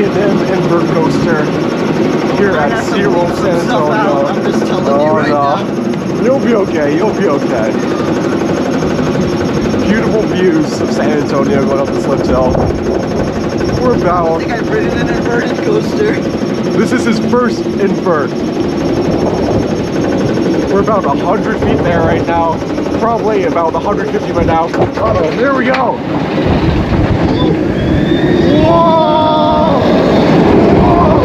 P&M invert coaster here at SeaWorld San Antonio. I'm just telling you right now. You'll be okay, you'll be okay. Beautiful views of San Antonio going up this lift hill. We're about... I think I've ridden an inverted coaster. This is his first invert. We're about 100 feet there right now. Probably about 150 by now. Oh, there we go. Whoa! Whoa!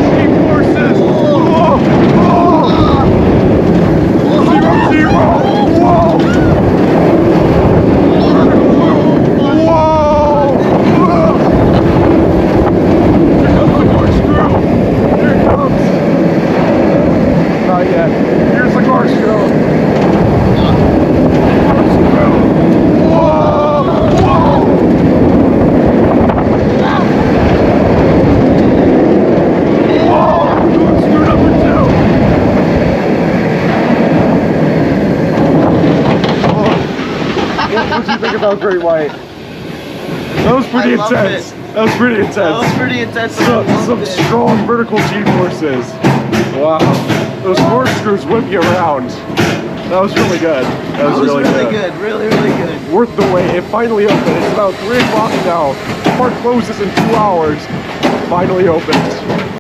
Steep horses! Whoa! Whoa! Zero, zero! Whoa! What do you think about Great White? That was pretty intense. That was pretty intense. That was pretty intense. Some strong vertical G-forces. Wow. Those corkscrews whip you around. That was really good. That was really good. Really, really good. Worth the wait. It finally opened. It's about 3 o'clock now. The park closes in 2 hours. Finally opened.